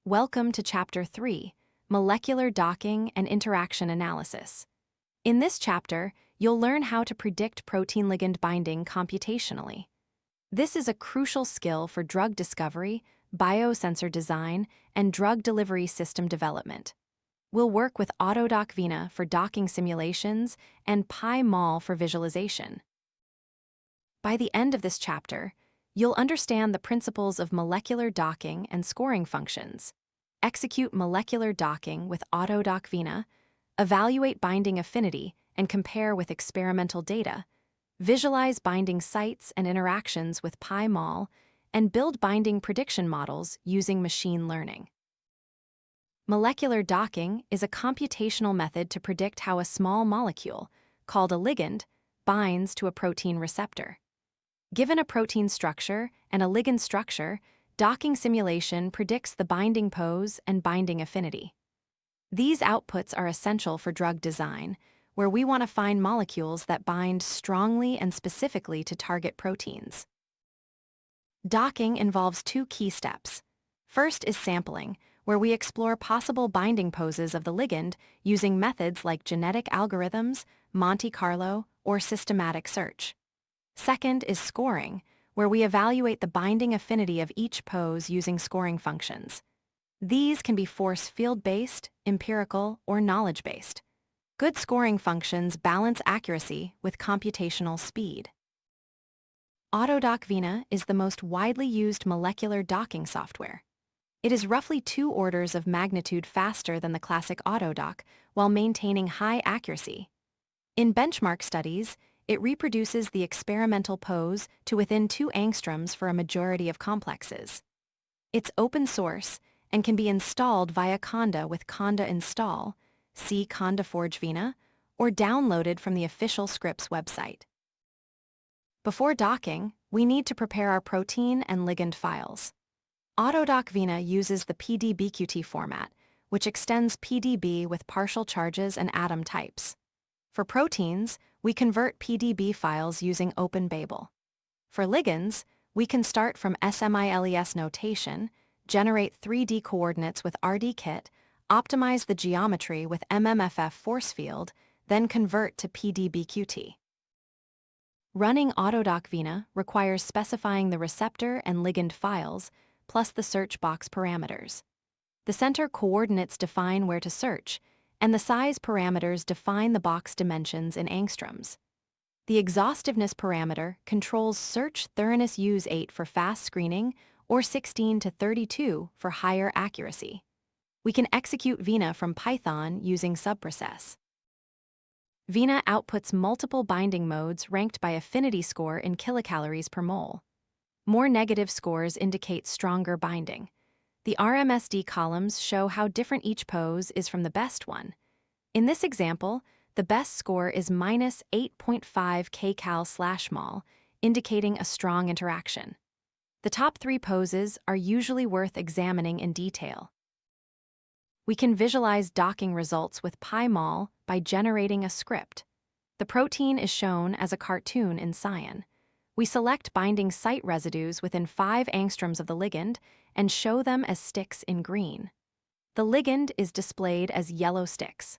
Welcome to Chapter 3, Molecular Docking and Interaction Analysis. In this chapter, you'll learn how to predict protein-ligand binding computationally. This is a crucial skill for drug discovery, biosensor design, and drug delivery system development. We'll work with AutoDoc-Vina for docking simulations and PyMol for visualization. By the end of this chapter, you'll understand the principles of molecular docking and scoring functions, execute molecular docking with AutoDoc-Vina, evaluate binding affinity and compare with experimental data, visualize binding sites and interactions with PyMol, and build binding prediction models using machine learning. Molecular docking is a computational method to predict how a small molecule, called a ligand, binds to a protein receptor. Given a protein structure and a ligand structure, docking simulation predicts the binding pose and binding affinity. These outputs are essential for drug design, where we want to find molecules that bind strongly and specifically to target proteins. Docking involves two key steps. First is sampling, where we explore possible binding poses of the ligand using methods like genetic algorithms, Monte Carlo, or systematic search. Second is scoring, where we evaluate the binding affinity of each pose using scoring functions. These can be force field-based, empirical, or knowledge-based. Good scoring functions balance accuracy with computational speed. AutoDoc-Vina is the most widely used molecular docking software. It is roughly 2 orders of magnitude faster than the classic AutoDoc while maintaining high accuracy. In benchmark studies, it reproduces the experimental pose to within 2 angstroms for a majority of complexes. It's open source and can be installed via Conda with Conda install, see Conda Forge Vina, or downloaded from the official Scripps website. Before docking, we need to prepare our protein and ligand files. AutoDoc-Vina uses the PDBQT format, which extends PDB with partial charges and atom types. For proteins, we convert PDB files using OpenBabel. For ligands, we can start from SMILES notation, generate 3D coordinates with RDKit, optimize the geometry with MMFF force field, then convert to PDBQT. Running AutoDoc-Vina requires specifying the receptor and ligand files, plus the search box parameters. The center coordinates define where to search, and the size parameters define the box dimensions in angstroms. The exhaustiveness parameter controls search thoroughness use 8 for fast screening or 16 to 32 for higher accuracy. We can execute Vina from Python using subprocess. Vina outputs multiple binding modes ranked by affinity score in kilocalories per mole. More negative scores indicate stronger binding. The RMSD columns show how different each pose is from the best one. In this example, the best score is minus 8.5 kcal/mol, indicating a strong interaction. The top 3 poses are usually worth examining in detail. We can visualize docking results with PyMol by generating a script. The protein is shown as a cartoon in cyan. We select binding site residues within 5 angstroms of the ligand and show them as sticks in green. The ligand is displayed as yellow sticks.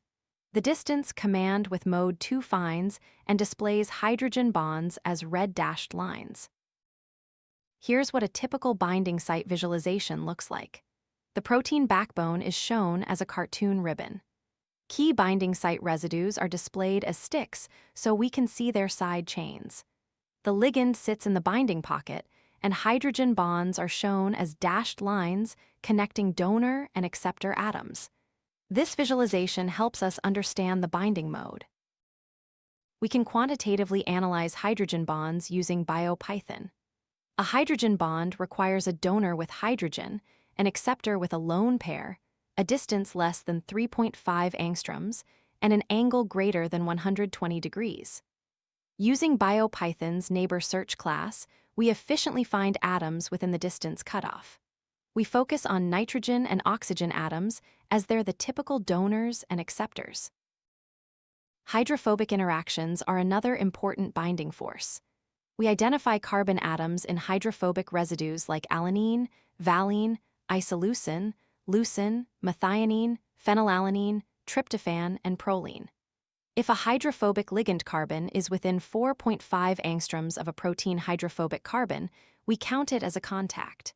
The distance command with mode 2 finds and displays hydrogen bonds as red dashed lines. Here's what a typical binding site visualization looks like. The protein backbone is shown as a cartoon ribbon. Key binding site residues are displayed as sticks so we can see their side chains. The ligand sits in the binding pocket, and hydrogen bonds are shown as dashed lines connecting donor and acceptor atoms. This visualization helps us understand the binding mode. We can quantitatively analyze hydrogen bonds using BioPython. A hydrogen bond requires a donor with hydrogen, an acceptor with a lone pair, a distance less than 3.5 angstroms, and an angle greater than 120 degrees. Using BioPython's neighbor search class, we efficiently find atoms within the distance cutoff. We focus on nitrogen and oxygen atoms as they're the typical donors and acceptors. Hydrophobic interactions are another important binding force. We identify carbon atoms in hydrophobic residues like alanine, valine, isoleucine, leucine, methionine, phenylalanine, tryptophan, and proline. If a hydrophobic ligand carbon is within 4.5 angstroms of a protein hydrophobic carbon, we count it as a contact.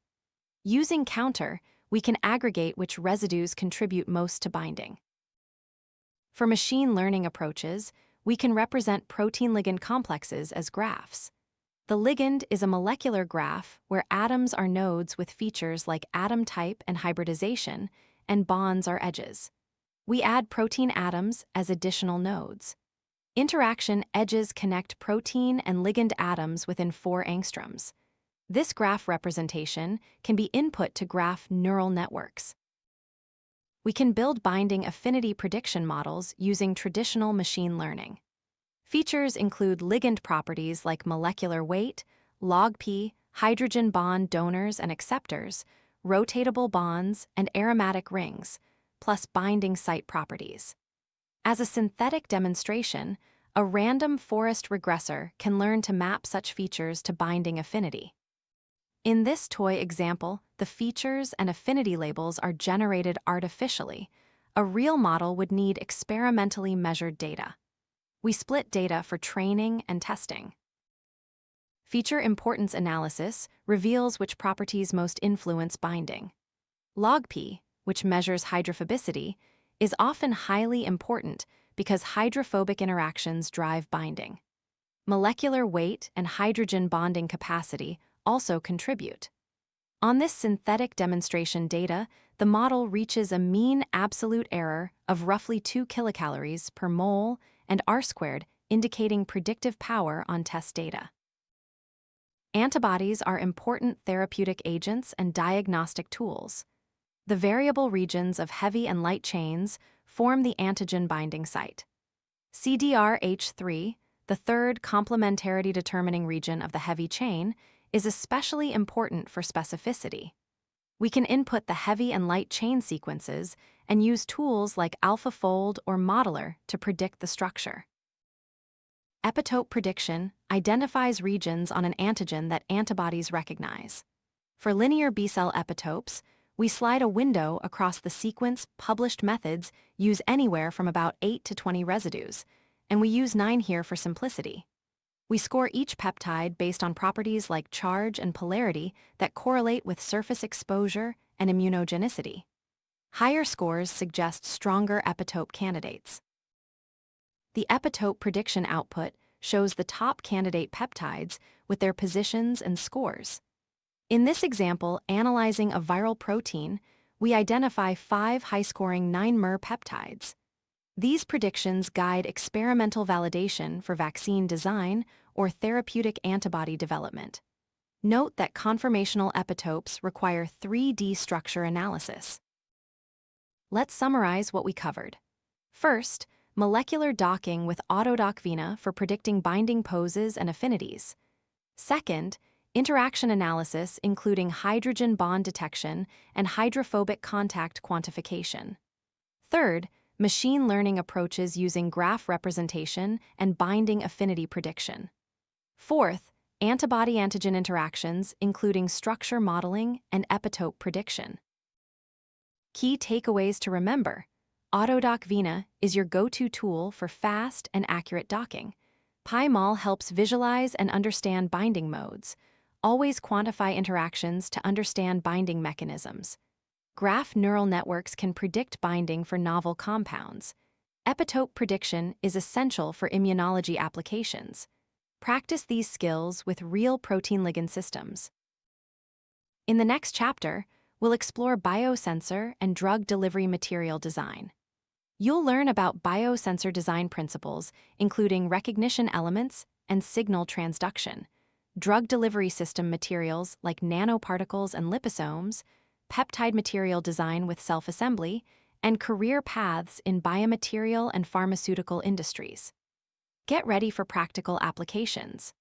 Using counter, we can aggregate which residues contribute most to binding. For machine learning approaches, we can represent protein-ligand complexes as graphs. The ligand is a molecular graph where atoms are nodes with features like atom type and hybridization, and bonds are edges. We add protein atoms as additional nodes. Interaction edges connect protein and ligand atoms within 4 angstroms. This graph representation can be input to graph neural networks. We can build binding affinity prediction models using traditional machine learning. Features include ligand properties like molecular weight, log-P, hydrogen bond donors and acceptors, rotatable bonds, and aromatic rings, plus binding site properties. As a synthetic demonstration, a random forest regressor can learn to map such features to binding affinity. In this toy example, the features and affinity labels are generated artificially. A real model would need experimentally measured data. We split data for training and testing. Feature importance analysis reveals which properties most influence binding. Log-P, which measures hydrophobicity, is often highly important because hydrophobic interactions drive binding. Molecular weight and hydrogen bonding capacity also contribute. On this synthetic demonstration data, the model reaches a mean absolute error of roughly 2 kilocalories per mole and R-squared, indicating predictive power on test data. Antibodies are important therapeutic agents and diagnostic tools. The variable regions of heavy and light chains form the antigen binding site. CDRH3, the third complementarity determining region of the heavy chain, is especially important for specificity. We can input the heavy and light chain sequences and use tools like AlphaFold or Modeler to predict the structure. Epitope prediction identifies regions on an antigen that antibodies recognize. For linear B-cell epitopes, we slide a window across the sequence. Published methods use anywhere from about 8 to 20 residues, and we use 9 here for simplicity. We score each peptide based on properties like charge and polarity that correlate with surface exposure and immunogenicity. Higher scores suggest stronger epitope candidates. The epitope prediction output shows the top candidate peptides with their positions and scores. In this example, analyzing a viral protein, we identify 5 high-scoring 9-mer peptides. These predictions guide experimental validation for vaccine design or therapeutic antibody development. Note that conformational epitopes require 3D structure analysis. Let's summarize what we covered. First, molecular docking with AutoDoc-Vina for predicting binding poses and affinities. Second, interaction analysis including hydrogen bond detection and hydrophobic contact quantification. Third, machine learning approaches using graph representation and binding affinity prediction. Fourth, antibody-antigen interactions including structure modeling and epitope prediction. Key takeaways to remember: AutoDoc-Vina is your go-to tool for fast and accurate docking. PyMol helps visualize and understand binding modes. Always quantify interactions to understand binding mechanisms. Graph neural networks can predict binding for novel compounds. Epitope prediction is essential for immunology applications. Practice these skills with real protein-ligand systems. In the next chapter, we'll explore biosensor and drug delivery material design. You'll learn about biosensor design principles, including recognition elements and signal transduction, drug delivery system materials like nanoparticles and liposomes, peptide material design with self-assembly, and career paths in biomaterial and pharmaceutical industries. Get ready for practical applications.